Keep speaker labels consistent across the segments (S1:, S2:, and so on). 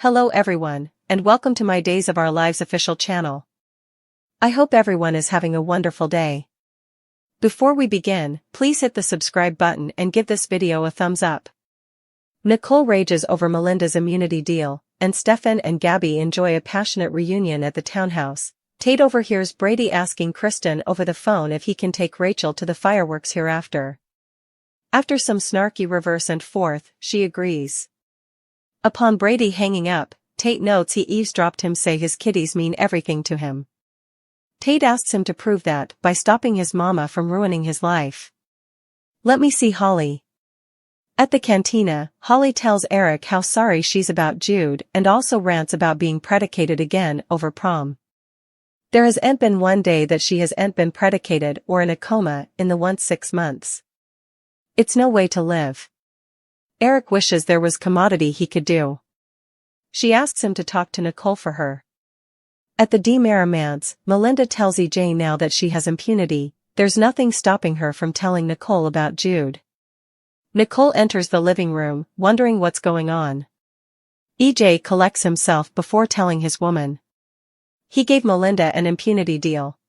S1: Hello everyone, and welcome to my Days of Our Lives official channel. I hope everyone is having a wonderful day. Before we begin, please hit the subscribe button and give this video a thumbs up. Nicole rages over Melinda's immunity deal, and Stefan and Gabi enjoy a passionate reunion at the townhouse. Tate overhears Brady asking Kristen over the phone if he can take Rachel to the fireworks hereafter. After some snarky reverse and forth, she agrees. Upon Brady hanging up, Tate notes he eavesdropped him say his kitties mean everything to him. Tate asks him to prove that by stopping his mama from ruining his life. Let me see Holly. At the cantina, Holly tells Eric how sorry she's about Jude and also rants about being predicated again over prom. There has ain't been one day that she has ain't been predicated or in a coma in the once 6 months. It's no way to live. Eric wishes there was commodity he could do. She asks him to talk to Nicole for her. At the demerriments, Melinda tells EJ now that she has impunity, there's nothing stopping her from telling Nicole about Jude. Nicole enters the living room, wondering what's going on. EJ collects himself before telling his woman. He gave Melinda an impunity deal.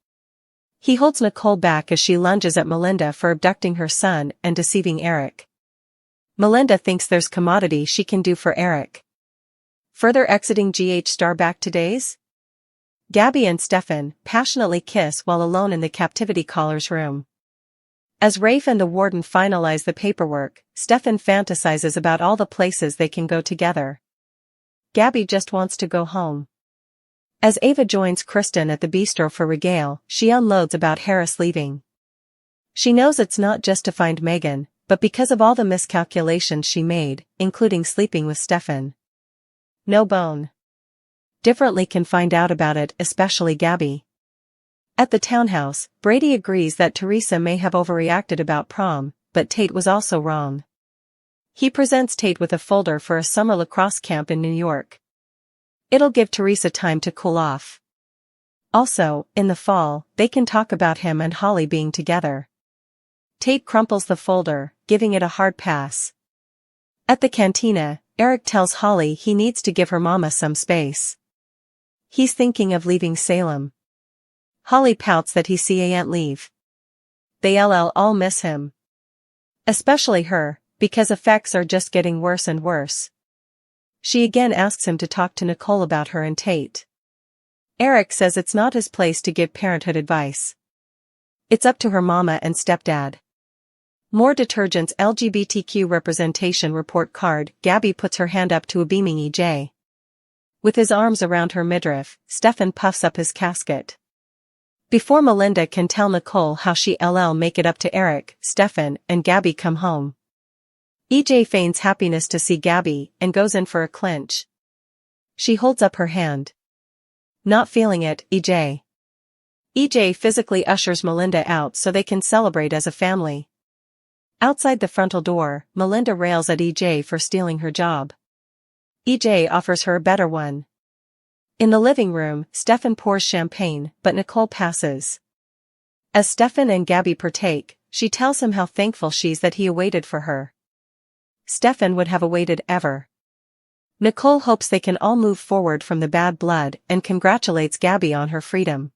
S1: He holds Nicole back as she lunges at Melinda for abducting her son and deceiving Eric. Melinda thinks there's commodity she can do for Eric. Further exiting GH Star back to days? Gabi and Stefan passionately kiss while alone in the captivity caller's room. As Rafe and the warden finalize the paperwork, Stefan fantasizes about all the places they can go together. Gabi just wants to go home. As Ava joins Kristen at the bistro for regale, she unloads about Harris leaving. She knows it's not just to find Megan, but because of all the miscalculations she made, including sleeping with Stefan. No bone. Differently can find out about it, especially Gabi. At the townhouse, Brady agrees that Teresa may have overreacted about prom, but Tate was also wrong. He presents Tate with a folder for a summer lacrosse camp in New York. It'll give Teresa time to cool off. Also, in the fall, they can talk about him and Holly being together. Tate crumples the folder, giving it a hard pass. At the cantina, Eric tells Holly he needs to give her mama some space. He's thinking of leaving Salem. Holly pouts that he can't leave. They all miss him. Especially her, because effects are just getting worse and worse. She again asks him to talk to Nicole about her and Tate. Eric says it's not his place to give parenthood advice. It's up to her mama and stepdad. More detergents LGBTQ representation report card. Gabi puts her hand up to a beaming EJ. With his arms around her midriff, Stefan puffs up his casket. Before Melinda can tell Nicole how she'll make it up to Eric, Stefan and Gabi come home. EJ feigns happiness to see Gabi and goes in for a clinch. She holds up her hand. Not feeling it, EJ. EJ physically ushers Melinda out so they can celebrate as a family. Outside the frontal door, Melinda rails at EJ for stealing her job. EJ offers her a better one. In the living room, Stefan pours champagne, but Nicole passes. As Stefan and Gabi partake, she tells him how thankful she's that he awaited for her. Stefan would have awaited ever. Nicole hopes they can all move forward from the bad blood and congratulates Gabi on her freedom.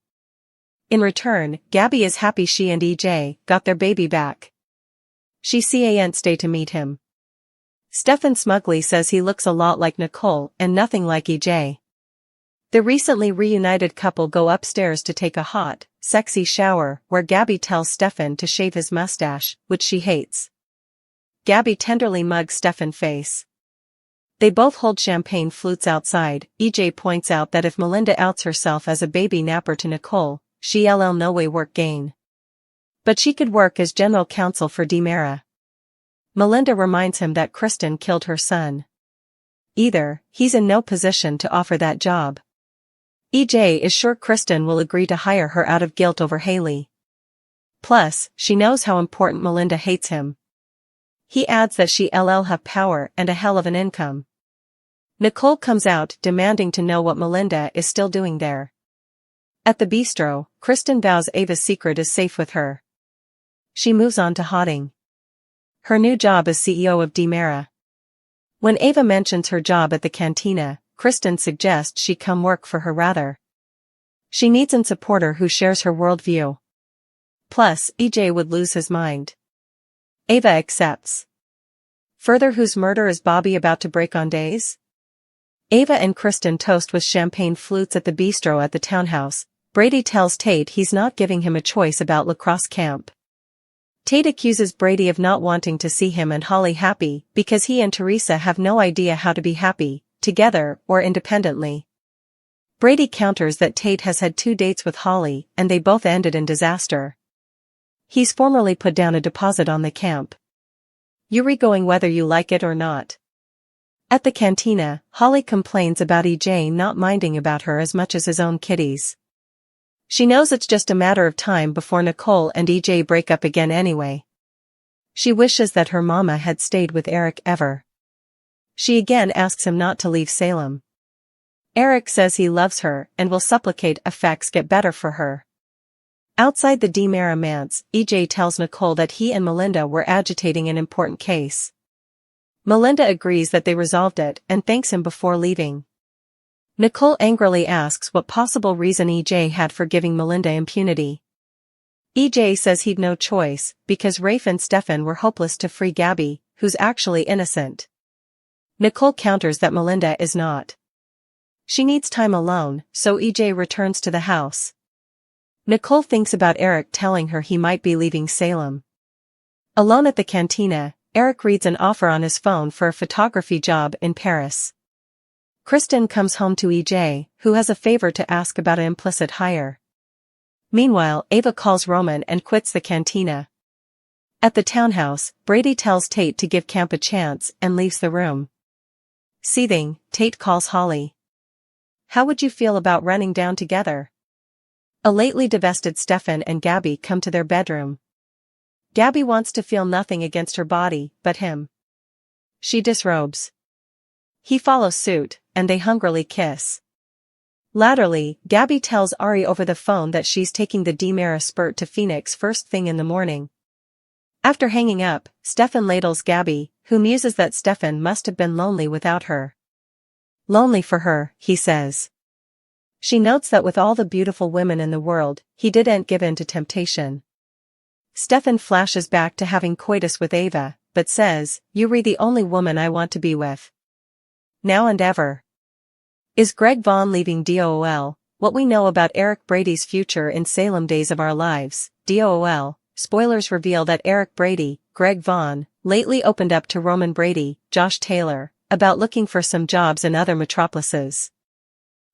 S1: In return, Gabi is happy she and EJ got their baby back. She can't stay to meet him. Stefan smugly says he looks a lot like Nicole and nothing like EJ. The recently reunited couple go upstairs to take a hot, sexy shower where Gabi tells Stefan to shave his mustache, which she hates. Gabi tenderly mugs Stefan's face. They both hold champagne flutes outside. EJ points out that if Melinda outs herself as a baby napper to Nicole, she'll no way work gain. But she could work as general counsel for Demera. Melinda reminds him that Kristen killed her son. Either, he's in no position to offer that job. EJ is sure Kristen will agree to hire her out of guilt over Haley. Plus, she knows how important Melinda hates him. He adds that she'll have power and a hell of an income. Nicole comes out demanding to know what Melinda is still doing there. At the bistro, Kristen vows Ava's secret is safe with her. She moves on to Hotting. Her new job as CEO of Demera. When Ava mentions her job at the cantina, Kristen suggests she come work for her rather. She needs a supporter who shares her worldview. Plus, EJ would lose his mind. Ava accepts. Further, whose murder is Bobby about to break on days? Ava and Kristen toast with champagne flutes at the bistro at the townhouse. Brady tells Tate he's not giving him a choice about lacrosse camp. Tate accuses Brady of not wanting to see him and Holly happy because he and Teresa have no idea how to be happy, together or independently. Brady counters that Tate has had 2 dates with Holly and they both ended in disaster. He's formally put down a deposit on the camp. You're going whether you like it or not. At the cantina, Holly complains about EJ not minding about her as much as his own kitties. She knows it's just a matter of time before Nicole and EJ break up again anyway. She wishes that her mama had stayed with Eric ever. She again asks him not to leave Salem. Eric says he loves her and will supplicate effects get better for her. Outside the DiMera manse, EJ tells Nicole that he and Melinda were agitating an important case. Melinda agrees that they resolved it and thanks him before leaving. Nicole angrily asks what possible reason EJ had for giving Melinda impunity. EJ says he'd no choice, because Rafe and Stefan were hopeless to free Gabi, who's actually innocent. Nicole counters that Melinda is not. She needs time alone, so EJ returns to the house. Nicole thinks about Eric telling her he might be leaving Salem. Alone at the cantina, Eric reads an offer on his phone for a photography job in Paris. Kristen comes home to EJ, who has a favor to ask about an implicit hire. Meanwhile, Ava calls Roman and quits the cantina. At the townhouse, Brady tells Tate to give camp a chance and leaves the room. Seething, Tate calls Holly. How would you feel about running down together? A lately divested Stefan and Gabi come to their bedroom. Gabi wants to feel nothing against her body, but him. She disrobes. He follows suit, and they hungrily kiss. Latterly, Gabi tells Ari over the phone that she's taking the DiMera spurt to Phoenix first thing in the morning. After hanging up, Stefan ladles Gabi, who muses that Stefan must have been lonely without her. Lonely for her, he says. She notes that with all the beautiful women in the world, he didn't give in to temptation. Stefan flashes back to having coitus with Ava, but says, "You're the only woman I want to be with. Now and ever." Is Greg Vaughn leaving DOOL? What we know about Eric Brady's future in Salem Days of Our Lives, DOOL, spoilers reveal that Eric Brady, Greg Vaughn, lately opened up to Roman Brady, Josh Taylor, about looking for some jobs in other metropolises.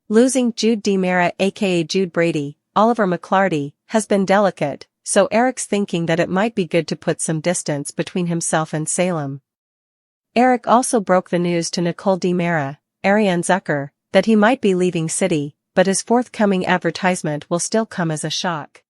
S1: Losing Jude DiMera aka Jude Brady, Oliver McClarty, has been delicate, so Eric's thinking that it might be good to put some distance between himself and Salem. Eric also broke the news to Nicole DiMera, Ariane Zucker, that he might be leaving city, but his forthcoming advertisement will still come as a shock.